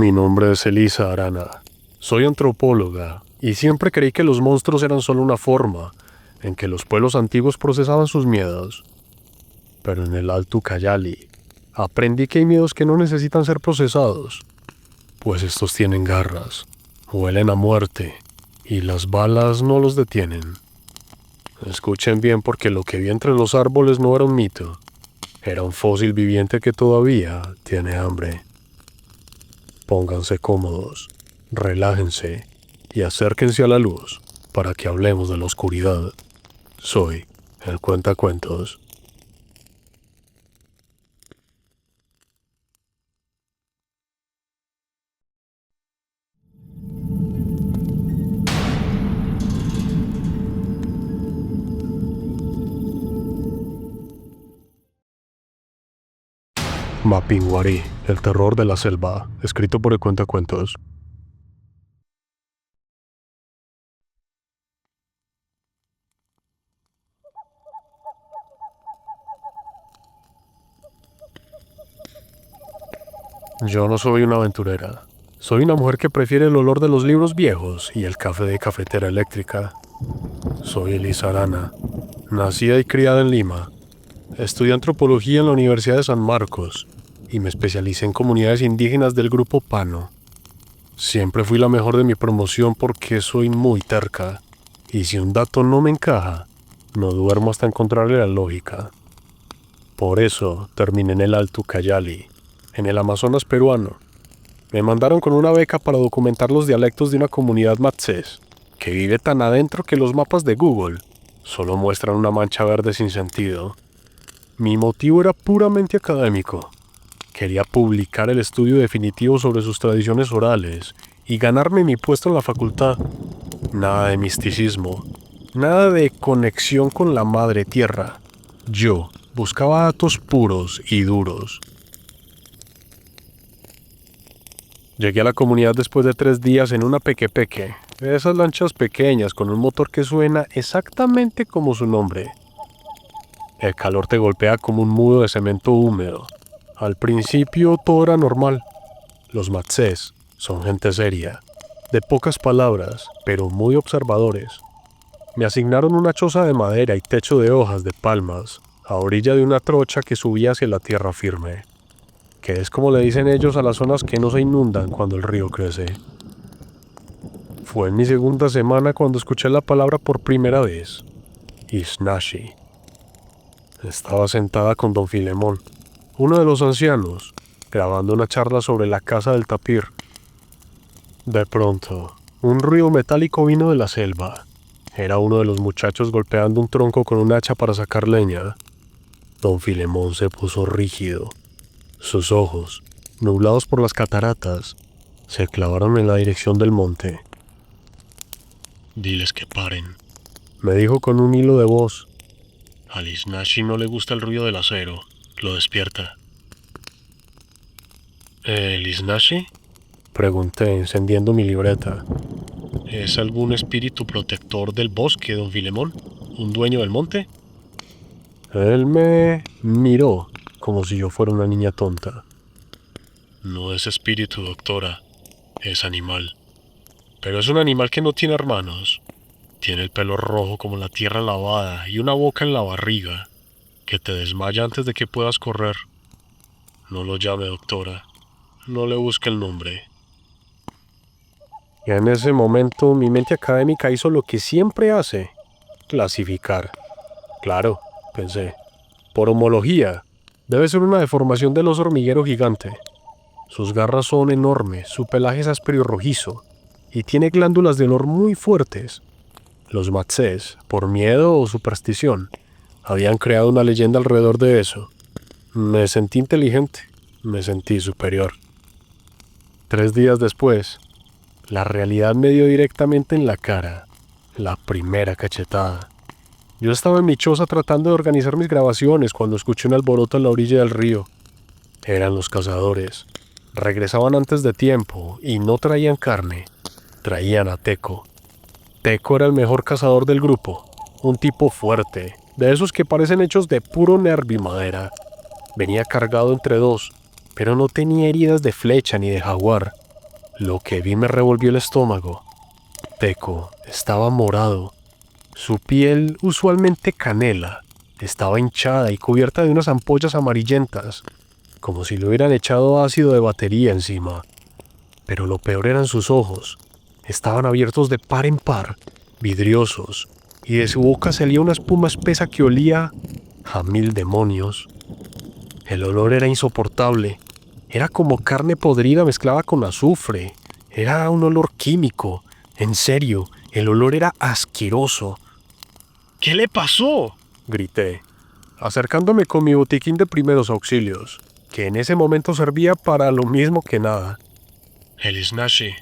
Mi nombre es Elisa Arana. Soy antropóloga y siempre creí que los monstruos eran solo una forma en que los pueblos antiguos procesaban sus miedos. Pero en el Alto Ucayali aprendí que hay miedos que no necesitan ser procesados, pues estos tienen garras, huelen a muerte y las balas no los detienen. Escuchen bien porque lo que vi entre los árboles no era un mito, era un fósil viviente que todavía tiene hambre. Pónganse cómodos, relájense y acérquense a la luz para que hablemos de la oscuridad. Soy el Cuentacuentos. Mapinguari, el terror de la selva, escrito por el Cuentacuentos. Yo no soy una aventurera. Soy una mujer que prefiere el olor de los libros viejos y el café de cafetera eléctrica. Soy Elisa Arana, nacida y criada en Lima. Estudié antropología en la Universidad de San Marcos y me especialicé en comunidades indígenas del grupo Pano. Siempre fui la mejor de mi promoción porque soy muy terca, y si un dato no me encaja, no duermo hasta encontrarle la lógica. Por eso terminé en el Alto Ucayali, en el Amazonas peruano. Me mandaron con una beca para documentar los dialectos de una comunidad matsés, que vive tan adentro que los mapas de Google solo muestran una mancha verde sin sentido. Mi motivo era puramente académico. Quería publicar el estudio definitivo sobre sus tradiciones orales y ganarme mi puesto en la facultad. Nada de misticismo, nada de conexión con la madre tierra. Yo buscaba datos puros y duros. Llegué a la comunidad después de 3 días en una pequepeque, esas lanchas pequeñas con un motor que suena exactamente como su nombre. El calor te golpea como un mudo de cemento húmedo. Al principio todo era normal. Los matsés son gente seria, de pocas palabras, pero muy observadores. Me asignaron una choza de madera y techo de hojas de palmas, a orilla de una trocha que subía hacia la tierra firme, que es como le dicen ellos a las zonas que no se inundan cuando el río crece. Fue en mi segunda semana cuando escuché la palabra por primera vez, Isnashi. Estaba sentada con don Filemón, uno de los ancianos, grabando una charla sobre la casa del tapir. De pronto, un ruido metálico vino de la selva. Era uno de los muchachos golpeando un tronco con un hacha para sacar leña. Don Filemón se puso rígido. Sus ojos, nublados por las cataratas, se clavaron en la dirección del monte. «Diles que paren», me dijo con un hilo de voz. «Al Isnashi no le gusta el ruido del acero. Lo despierta». «¿El Isnashi?», pregunté, encendiendo mi libreta. «¿Es algún espíritu protector del bosque, don Filemón? ¿Un dueño del monte?» Él me miró como si yo fuera una niña tonta. «No es espíritu, doctora. Es animal. Pero es un animal que no tiene hermanos. Tiene el pelo rojo como la tierra lavada y una boca en la barriga que te desmaya antes de que puedas correr. No lo llame, doctora. No le busque el nombre». Y en ese momento mi mente académica hizo lo que siempre hace: clasificar. Claro, pensé. Por homología, debe ser una deformación del oso hormiguero gigante. Sus garras son enormes, su pelaje es áspero y rojizo, y tiene glándulas de olor muy fuertes. Los matsés, por miedo o superstición, habían creado una leyenda alrededor de eso. Me sentí inteligente, me sentí superior. 3 días después, la realidad me dio directamente en la cara, la primera cachetada. Yo estaba en mi choza tratando de organizar mis grabaciones cuando escuché un alboroto en la orilla del río. Eran los cazadores. Regresaban antes de tiempo y no traían carne, traían a Teco. Teco era el mejor cazador del grupo, un tipo fuerte, de esos que parecen hechos de puro nervio y madera. Venía cargado entre 2, pero no tenía heridas de flecha ni de jaguar. Lo que vi me revolvió el estómago. Teco estaba morado. Su piel, usualmente canela, estaba hinchada y cubierta de unas ampollas amarillentas, como si le hubieran echado ácido de batería encima. Pero lo peor eran sus ojos. Estaban abiertos de par en par, vidriosos, y de su boca salía una espuma espesa que olía a 1000 demonios. El olor era insoportable. Era como carne podrida mezclada con azufre. Era un olor químico. En serio, el olor era asqueroso. ¿Qué le pasó?, grité, acercándome con mi botiquín de primeros auxilios, que en ese momento servía para lo mismo que nada. El Snatchy,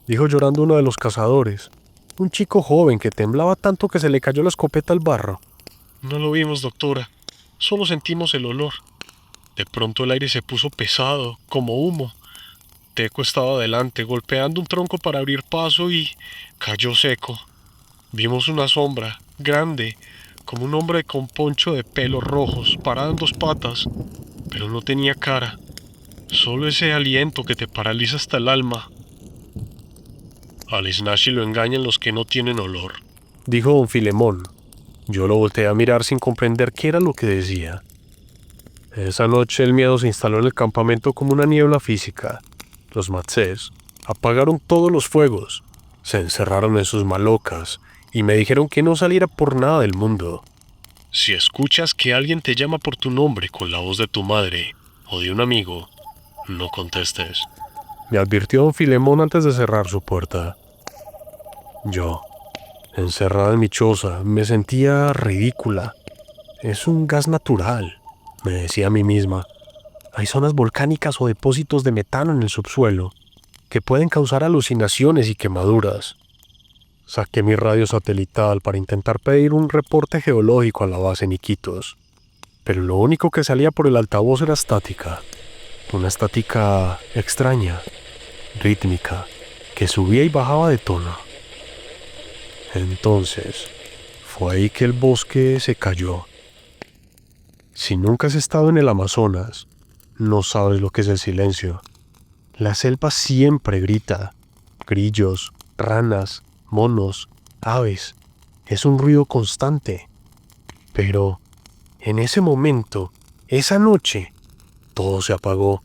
dijo llorando uno de los cazadores, un chico joven que temblaba tanto que se le cayó la escopeta al barro. No lo vimos, doctora. Solo sentimos el olor. De pronto el aire se puso pesado, como humo. Teco estaba adelante, golpeando un tronco para abrir paso y cayó seco. Vimos una sombra, grande, como un hombre con poncho de pelos rojos, parado en 2 patas, pero no tenía cara. Solo ese aliento que te paraliza hasta el alma. Al Snatchy lo engañan los que no tienen olor, dijo don Filemón. Yo lo volteé a mirar sin comprender qué era lo que decía. Esa noche el miedo se instaló en el campamento como una niebla física. Los matsés apagaron todos los fuegos, se encerraron en sus malocas y me dijeron que no saliera por nada del mundo. Si escuchas que alguien te llama por tu nombre con la voz de tu madre o de un amigo, no contestes, me advirtió don Filemón antes de cerrar su puerta. Yo, encerrada en mi choza, me sentía ridícula. Es un gas natural, me decía a mí misma. Hay zonas volcánicas o depósitos de metano en el subsuelo que pueden causar alucinaciones y quemaduras. Saqué mi radio satelital para intentar pedir un reporte geológico a la base en Iquitos, pero lo único que salía por el altavoz era estática. Una estática extraña, rítmica, que subía y bajaba de tono. Entonces, fue ahí que el bosque se cayó. Si nunca has estado en el Amazonas, no sabes lo que es el silencio. La selva siempre grita. Grillos, ranas, monos, aves. Es un ruido constante. Pero, en ese momento, esa noche, todo se apagó.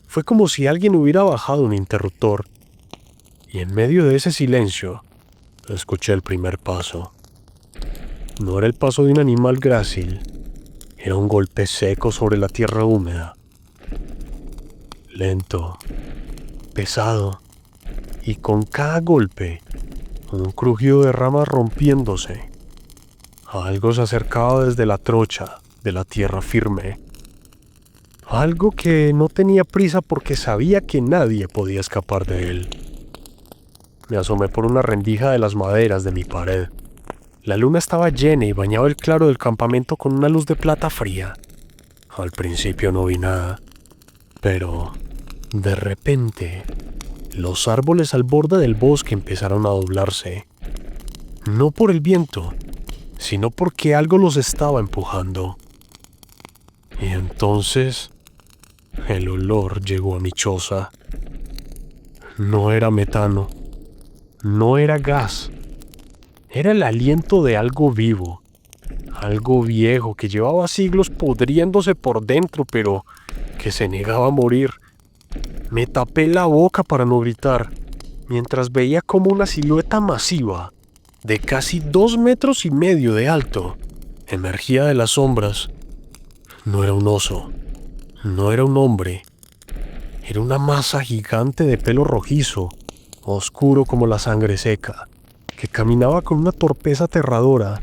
Fue como si alguien hubiera bajado un interruptor. Y en medio de ese silencio, escuché el primer paso. No era el paso de un animal grácil. Era un golpe seco sobre la tierra húmeda. Lento, pesado, y con cada golpe, un crujido de ramas rompiéndose. Algo se acercaba desde la trocha de la tierra firme. Algo que no tenía prisa porque sabía que nadie podía escapar de él. Me asomé por una rendija de las maderas de mi pared. La luna estaba llena y bañaba el claro del campamento con una luz de plata fría. Al principio no vi nada, pero de repente los árboles al borde del bosque empezaron a doblarse. No por el viento, sino porque algo los estaba empujando. Y entonces el olor llegó a mi choza. No era metano, no era gas. Era el aliento de algo vivo, algo viejo que llevaba siglos pudriéndose por dentro, pero que se negaba a morir. Me tapé la boca para no gritar, mientras veía como una silueta masiva, de casi 2,5 metros de alto, emergía de las sombras. No era un oso, no era un hombre, era una masa gigante de pelo rojizo, oscuro como la sangre seca, que caminaba con una torpeza aterradora,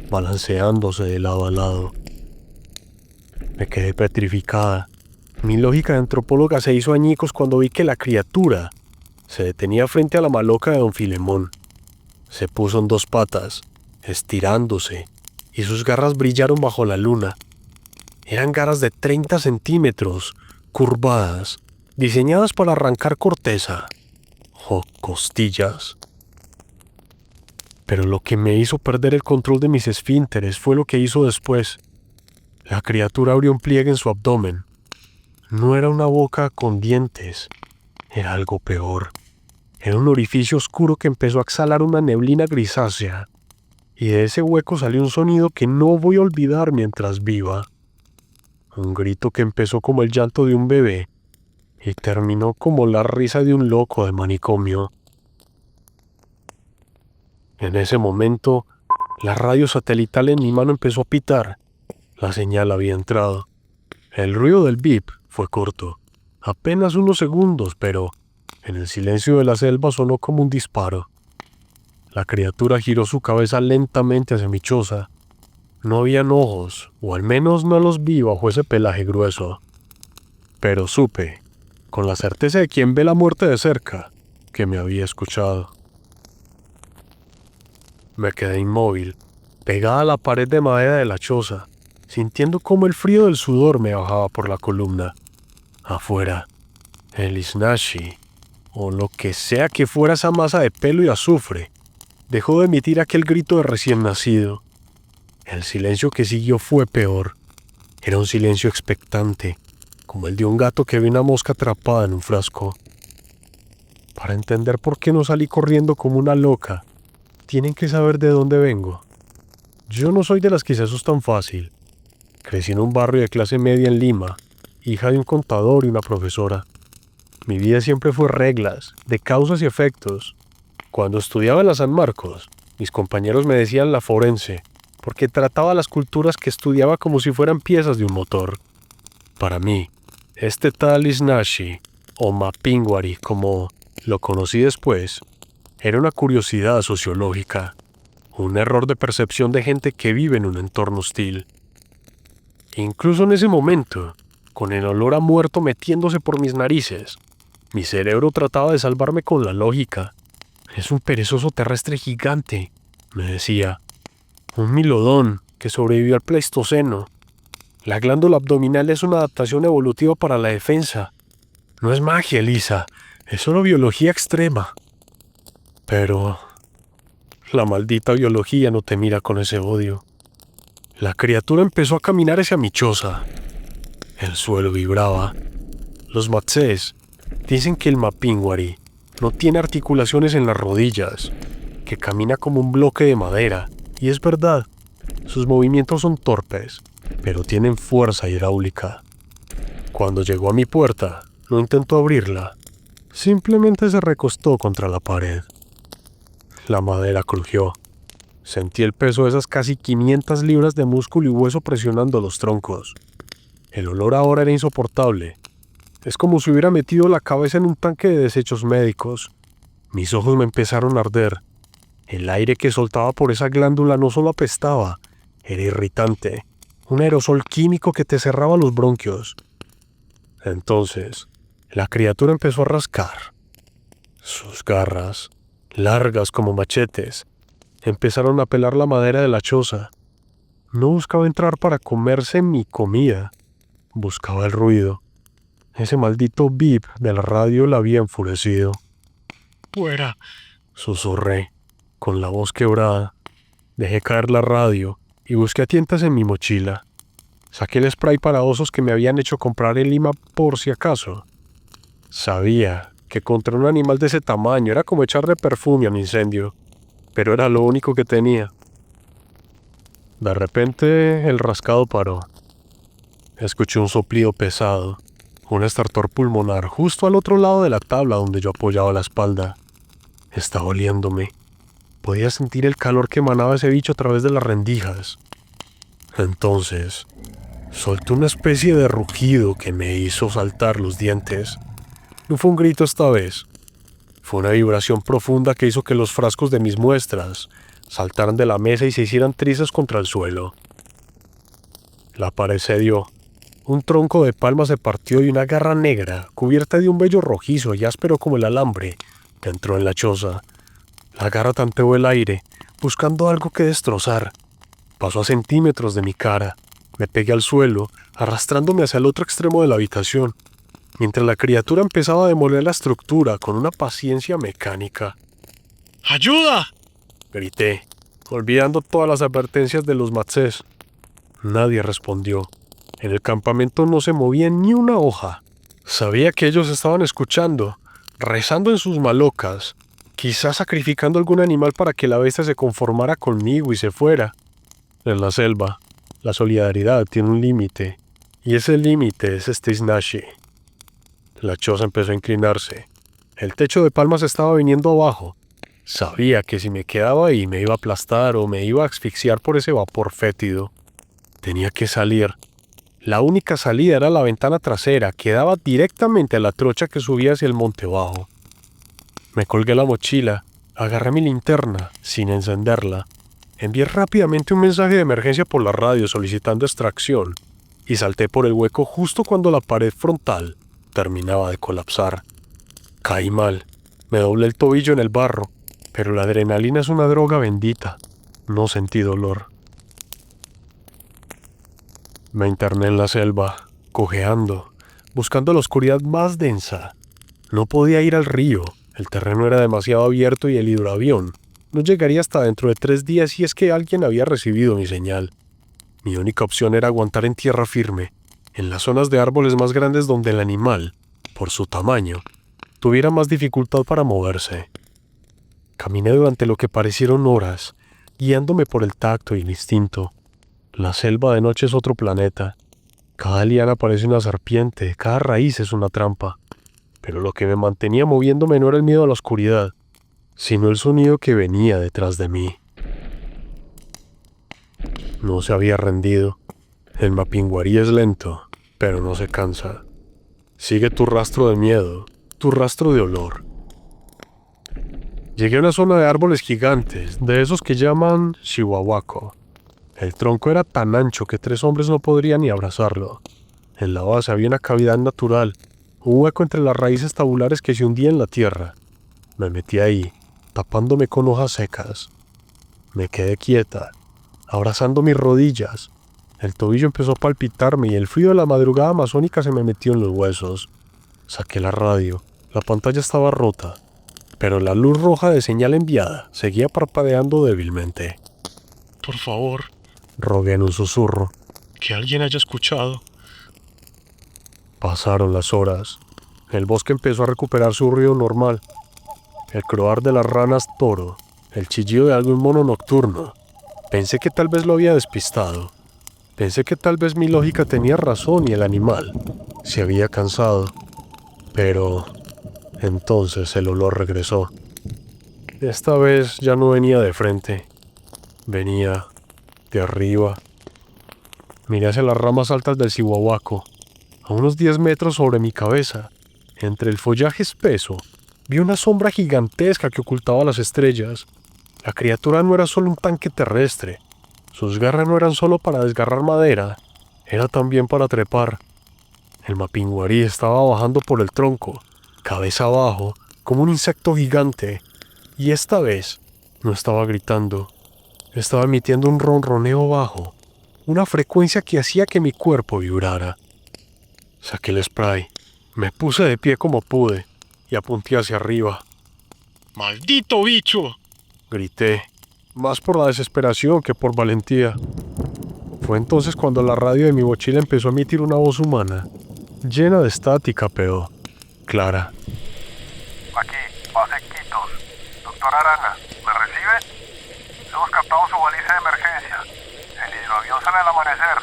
balanceándose de lado a lado. Me quedé petrificada. Mi lógica de antropóloga se hizo añicos cuando vi que la criatura se detenía frente a la maloca de don Filemón. Se puso en 2 patas, estirándose, y sus garras brillaron bajo la luna. Eran garras de 30 centímetros, curvadas, diseñadas para arrancar corteza o costillas. Pero lo que me hizo perder el control de mis esfínteres fue lo que hizo después. La criatura abrió un pliegue en su abdomen. No era una boca con dientes, Era algo peor. Era un orificio oscuro que empezó a exhalar una neblina grisácea, y de ese hueco salió un sonido que no voy a olvidar mientras viva. Un grito que empezó como el llanto de un bebé y terminó como la risa de un loco de manicomio. En ese momento, la radio satelital en mi mano empezó a pitar. La señal había entrado. El ruido del bip fue corto, apenas unos segundos, pero en el silencio de la selva sonó como un disparo. La criatura giró su cabeza lentamente hacia mi choza. No habían ojos, o al menos no los vi bajo ese pelaje grueso. Pero supe, con la certeza de quien ve la muerte de cerca, que me había escuchado. Me quedé inmóvil, pegada a la pared de madera de la choza, sintiendo cómo el frío del sudor me bajaba por la columna. Afuera, el Isnashi, o lo que sea que fuera esa masa de pelo y azufre, dejó de emitir aquel grito de recién nacido. El silencio que siguió fue peor. Era un silencio expectante, como el de un gato que ve una mosca atrapada en un frasco. Para entender por qué no salí corriendo como una loca, tienen que saber de dónde vengo. Yo no soy de las que se asustan fácil. Crecí en un barrio de clase media en Lima, hija de un contador y una profesora. Mi vida siempre fue reglas, de causas y efectos. Cuando estudiaba en la San Marcos, mis compañeros me decían la forense, porque trataba las culturas que estudiaba como si fueran piezas de un motor. Para mí, este tal Isnashi, o Mapinguari, como lo conocí después, era una curiosidad sociológica, un error de percepción de gente que vive en un entorno hostil. Incluso en ese momento, con el olor a muerto metiéndose por mis narices, mi cerebro trataba de salvarme con la lógica. Es un perezoso terrestre gigante, me decía. Un milodón que sobrevivió al Pleistoceno. La glándula abdominal es una adaptación evolutiva para la defensa. No es magia, Elisa, es solo biología extrema. Pero la maldita biología no te mira con ese odio. La criatura empezó a caminar hacia mi choza. El suelo vibraba. Los matsés dicen que el Mapinguari no tiene articulaciones en las rodillas, que camina como un bloque de madera, y es verdad, sus movimientos son torpes, pero tienen fuerza hidráulica. Cuando llegó a mi puerta, no intentó abrirla, simplemente se recostó contra la pared. La madera crujió. Sentí el peso de esas casi 500 libras de músculo y hueso presionando los troncos. El olor ahora era insoportable. Es como si hubiera metido la cabeza en un tanque de desechos médicos. Mis ojos me empezaron a arder. El aire que soltaba por esa glándula no solo apestaba, era irritante. Un aerosol químico que te cerraba los bronquios. Entonces, la criatura empezó a rascar. Sus garras, largas como machetes, empezaron a pelar la madera de la choza. No buscaba entrar para comerse mi comida. Buscaba el ruido. Ese maldito bip de la radio la había enfurecido. ¡Fuera! Susurré, con la voz quebrada. Dejé caer la radio y busqué a tientas en mi mochila. Saqué el spray para osos que me habían hecho comprar en Lima por si acaso. Sabía que contra un animal de ese tamaño era como echarle perfume a un incendio, pero era lo único que tenía. De repente el rascado paró. Escuché un soplido pesado, un estertor pulmonar justo al otro lado de la tabla donde yo apoyaba la espalda. Estaba oliéndome. Podía sentir el calor que emanaba ese bicho a través de las rendijas. Entonces, solté una especie de rugido que me hizo saltar los dientes. No fue un grito esta vez. Fue una vibración profunda que hizo que los frascos de mis muestras saltaran de la mesa y se hicieran trizas contra el suelo. La pared cedió. Un tronco de palma se partió y una garra negra, cubierta de un vello rojizo y áspero como el alambre, entró en la choza. La garra tanteó el aire, buscando algo que destrozar. Pasó a centímetros de mi cara. Me pegué al suelo, arrastrándome hacia el otro extremo de la habitación, mientras la criatura empezaba a demoler la estructura con una paciencia mecánica. ¡Ayuda!, grité, olvidando todas las advertencias de los matsés. Nadie respondió. En el campamento no se movía ni una hoja. Sabía que ellos estaban escuchando, rezando en sus malocas, quizás sacrificando algún animal para que la bestia se conformara conmigo y se fuera. En la selva, la solidaridad tiene un límite, y ese límite es Stiznashi. La choza empezó a inclinarse. El techo de palmas estaba viniendo abajo. Sabía que si me quedaba ahí me iba a aplastar o me iba a asfixiar por ese vapor fétido. Tenía que salir. La única salida era la ventana trasera, que daba directamente a la trocha que subía hacia el monte bajo. Me colgué la mochila, agarré mi linterna, sin encenderla. Envié rápidamente un mensaje de emergencia por la radio solicitando extracción y salté por el hueco justo cuando la pared frontal terminaba de colapsar. Caí mal, me doblé el tobillo en el barro, pero la adrenalina es una droga bendita. No sentí dolor. Me interné en la selva, cojeando, buscando la oscuridad más densa. No podía ir al río, el terreno era demasiado abierto y el hidroavión no llegaría hasta dentro de 3 días si es que alguien había recibido mi señal. Mi única opción era aguantar en tierra firme, en las zonas de árboles más grandes donde el animal, por su tamaño, tuviera más dificultad para moverse. Caminé durante lo que parecieron horas, guiándome por el tacto y el instinto. La selva de noche es otro planeta. Cada liana parece una serpiente, cada raíz es una trampa. Pero lo que me mantenía moviéndome no era el miedo a la oscuridad, sino el sonido que venía detrás de mí. No se había rendido. El mapinguarí es lento, pero no se cansa. Sigue tu rastro de miedo, tu rastro de olor. Llegué a una zona de árboles gigantes, de esos que llaman Chihuahuaco. El tronco era tan ancho que 3 hombres no podrían ni abrazarlo. En la base había una cavidad natural, un hueco entre las raíces tabulares que se hundía en la tierra. Me metí ahí, tapándome con hojas secas. Me quedé quieta, abrazando mis rodillas. El tobillo empezó a palpitarme y el frío de la madrugada amazónica se me metió en los huesos. Saqué la radio, la pantalla estaba rota, pero la luz roja de señal enviada seguía parpadeando débilmente. Por favor, rogué en un susurro. Que alguien haya escuchado. Pasaron las horas. El bosque empezó a recuperar su ruido normal. El croar de las ranas toro, el chillido de algún mono nocturno. Pensé que tal vez lo había despistado. Pensé que tal vez mi lógica tenía razón y el animal se había cansado. Pero entonces el olor regresó. Esta vez ya no venía de frente. Venía de arriba. Miré hacia las ramas altas del Chihuahuaco. A unos 10 metros sobre mi cabeza, entre el follaje espeso, vi una sombra gigantesca que ocultaba las estrellas. La criatura no era solo un tanque terrestre. Sus garras no eran solo para desgarrar madera, era también para trepar. El mapinguarí estaba bajando por el tronco, cabeza abajo, como un insecto gigante. Y esta vez no estaba gritando. Estaba emitiendo un ronroneo bajo, una frecuencia que hacía que mi cuerpo vibrara. Saqué el spray, me puse de pie como pude y apunté hacia arriba. ¡Maldito bicho!, grité, más por la desesperación que por valentía. Fue entonces cuando la radio de mi mochila empezó a emitir una voz humana, llena de estática, pero clara. Aquí, base Quitos. Doctor Arana, ¿me recibe? Hemos captado su baliza de emergencia. El hidroavión sale al amanecer.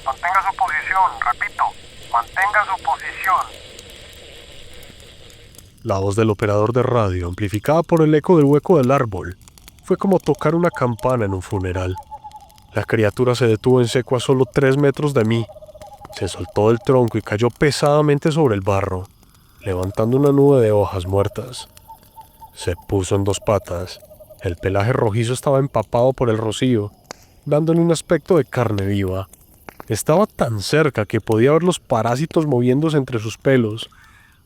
Mantenga su posición, repito, mantenga su posición. La voz del operador de radio, amplificada por el eco del hueco del árbol, fue como tocar una campana en un funeral. La criatura se detuvo en seco a solo 3 metros de mí. Se soltó del tronco y cayó pesadamente sobre el barro, levantando una nube de hojas muertas. Se puso en 2 patas. El pelaje rojizo estaba empapado por el rocío, dándole un aspecto de carne viva. Estaba tan cerca que podía ver los parásitos moviéndose entre sus pelos.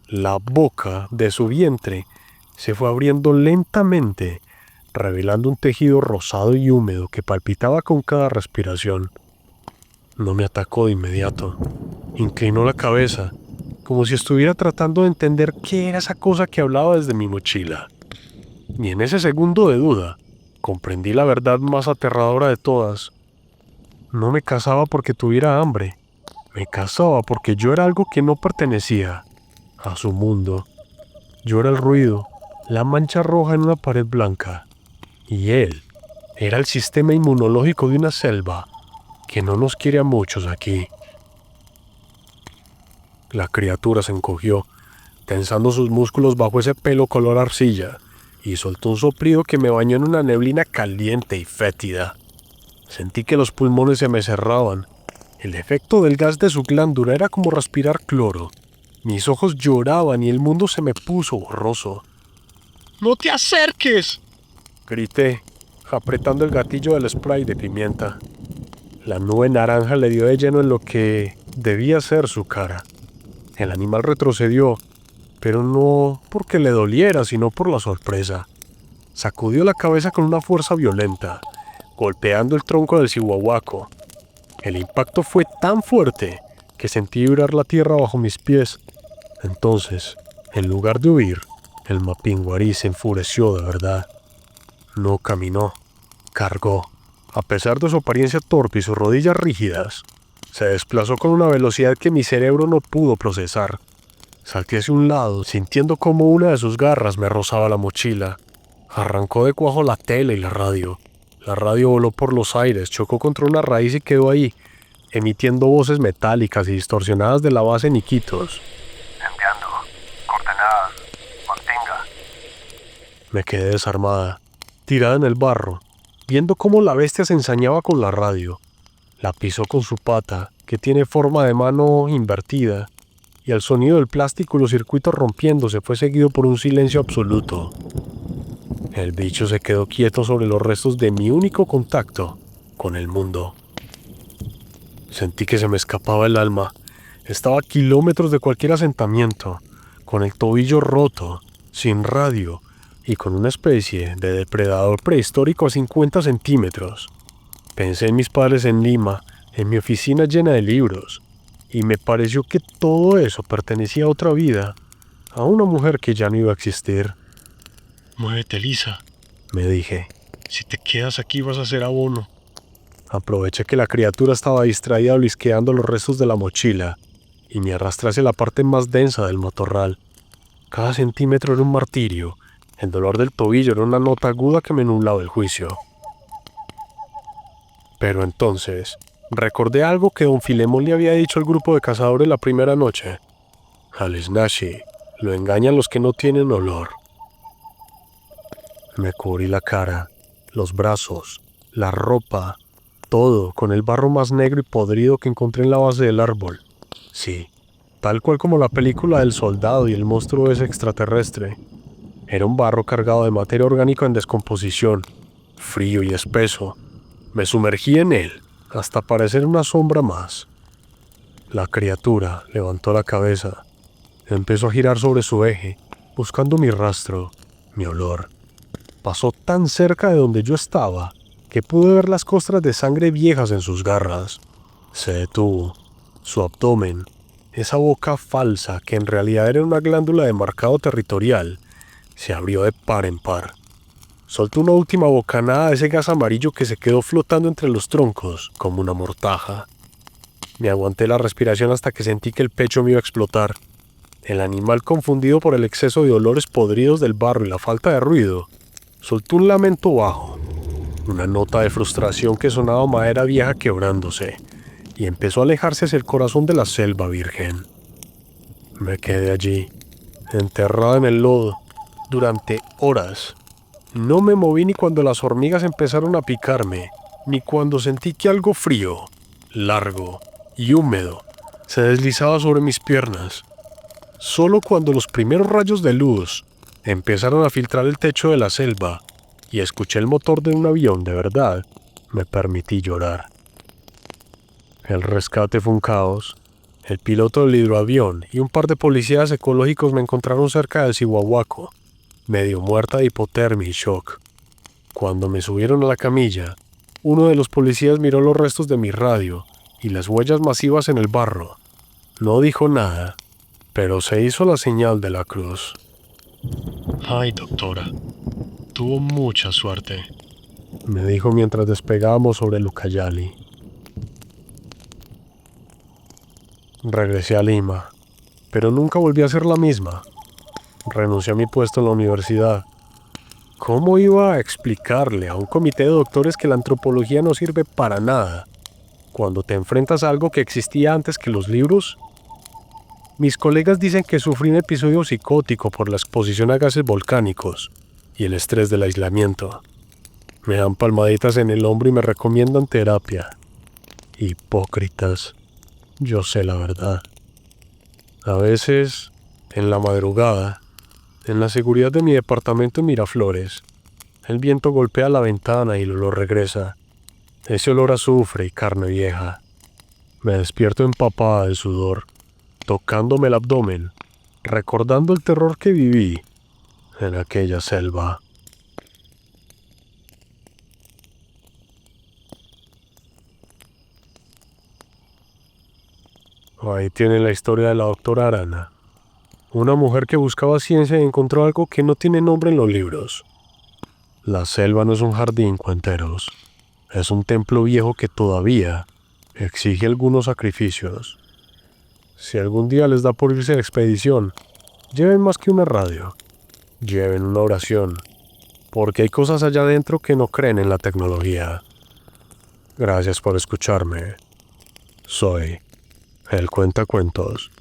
La boca de su vientre se fue abriendo lentamente, revelando un tejido rosado y húmedo que palpitaba con cada respiración. No me atacó de inmediato. Inclinó la cabeza, como si estuviera tratando de entender qué era esa cosa que hablaba desde mi mochila. Y en ese segundo de duda, comprendí la verdad más aterradora de todas. No me cazaba porque tuviera hambre. Me cazaba porque yo era algo que no pertenecía a su mundo. Yo era el ruido, la mancha roja en una pared blanca. Y él era el sistema inmunológico de una selva que no nos quiere a muchos aquí. La criatura se encogió, tensando sus músculos bajo ese pelo color arcilla, y soltó un soplido que me bañó en una neblina caliente y fétida. Sentí que los pulmones se me cerraban. El efecto del gas de su glándula era como respirar cloro. Mis ojos lloraban y el mundo se me puso borroso. ¡No te acerques! Grité, apretando el gatillo del spray de pimienta. La nube naranja le dio de lleno en lo que debía ser su cara. El animal retrocedió, pero no porque le doliera, sino por la sorpresa. Sacudió la cabeza con una fuerza violenta, golpeando el tronco del cihuahuaco. El impacto fue tan fuerte que sentí vibrar la tierra bajo mis pies. Entonces, en lugar de huir, el mapinguarí se enfureció de verdad. No caminó, cargó. A pesar de su apariencia torpe y sus rodillas rígidas, se desplazó con una velocidad que mi cerebro no pudo procesar. Salté hacia un lado, sintiendo como una de sus garras me rozaba la mochila. Arrancó de cuajo la tele y la radio. La radio voló por los aires, chocó contra una raíz y quedó ahí, emitiendo voces metálicas y distorsionadas de la base en Iquitos. Enviando. Coordenadas. Mantenga. Me quedé desarmada, tirada en el barro, viendo cómo la bestia se ensañaba con la radio. La pisó con su pata, que tiene forma de mano invertida, y el sonido del plástico y los circuitos rompiéndose fue seguido por un silencio absoluto. El bicho se quedó quieto sobre los restos de mi único contacto con el mundo. Sentí que se me escapaba el alma. Estaba a kilómetros de cualquier asentamiento, con el tobillo roto, sin radio y con una especie de depredador prehistórico a 50 centímetros. Pensé en mis padres en Lima, en mi oficina llena de libros, y me pareció que todo eso pertenecía a otra vida, a una mujer que ya no iba a existir. Muévete, Lisa. Me dije. Si te quedas aquí vas a ser abono. Aproveché que la criatura estaba distraída blisqueando los restos de la mochila y me arrastré hacia la parte más densa del matorral. Cada centímetro era un martirio. El dolor del tobillo era una nota aguda que me nublaba el juicio. Pero entonces, recordé algo que don Filemón le había dicho al grupo de cazadores la primera noche. Al Snashi lo engañan los que no tienen olor. Me cubrí la cara, los brazos, la ropa, todo con el barro más negro y podrido que encontré en la base del árbol. Sí, tal cual como la película del soldado y el monstruo ese extraterrestre. Era un barro cargado de materia orgánica en descomposición, frío y espeso. Me sumergí en él, hasta parecer una sombra más. La criatura levantó la cabeza. Empezó a girar sobre su eje, buscando mi rastro, mi olor. Pasó tan cerca de donde yo estaba que pude ver las costras de sangre viejas en sus garras. Se detuvo. Su abdomen, esa boca falsa que en realidad era una glándula de marcado territorial, se abrió de par en par. Soltó una última bocanada de ese gas amarillo que se quedó flotando entre los troncos como una mortaja. Me aguanté la respiración hasta que sentí que el pecho me iba a explotar. El animal, confundido por el exceso de olores podridos del barro y la falta de ruido, soltó un lamento bajo, una nota de frustración que sonaba a madera vieja quebrándose, y empezó a alejarse hacia el corazón de la selva virgen. Me quedé allí, enterrado en el lodo, durante horas. No me moví ni cuando las hormigas empezaron a picarme, ni cuando sentí que algo frío, largo y húmedo se deslizaba sobre mis piernas. Solo cuando los primeros rayos de luz empezaron a filtrar el techo de la selva y escuché el motor de un avión de verdad, me permití llorar. El rescate fue un caos. El piloto del hidroavión y un par de policías ecológicos me encontraron cerca del cihuahuaco, medio muerta de hipotermia y shock. Cuando me subieron a la camilla, uno de los policías miró los restos de mi radio y las huellas masivas en el barro. No dijo nada, pero se hizo la señal de la cruz. Ay, doctora. Tuvo mucha suerte. Me dijo mientras despegábamos sobre el Ucayali. Regresé a Lima, pero nunca volví a ser la misma. Renuncié a mi puesto en la universidad. ¿Cómo iba a explicarle a un comité de doctores que la antropología no sirve para nada cuando te enfrentas a algo que existía antes que los libros? Mis colegas dicen que sufrí un episodio psicótico por la exposición a gases volcánicos y el estrés del aislamiento. Me dan palmaditas en el hombro y me recomiendan terapia. Hipócritas. Yo sé la verdad. A veces, en la madrugada, en la seguridad de mi departamento en Miraflores, el viento golpea la ventana y el olor regresa. Ese olor a azufre y carne vieja. Me despierto empapada de sudor, tocándome el abdomen, recordando el terror que viví en aquella selva. Ahí tiene la historia de la doctora Arana, una mujer que buscaba ciencia y encontró algo que no tiene nombre en los libros. La selva no es un jardín, cuenteros. Es un templo viejo que todavía exige algunos sacrificios. Si algún día les da por irse a la expedición, lleven más que una radio. Lleven una oración, porque hay cosas allá adentro que no creen en la tecnología. Gracias por escucharme. Soy el Cuentacuentos.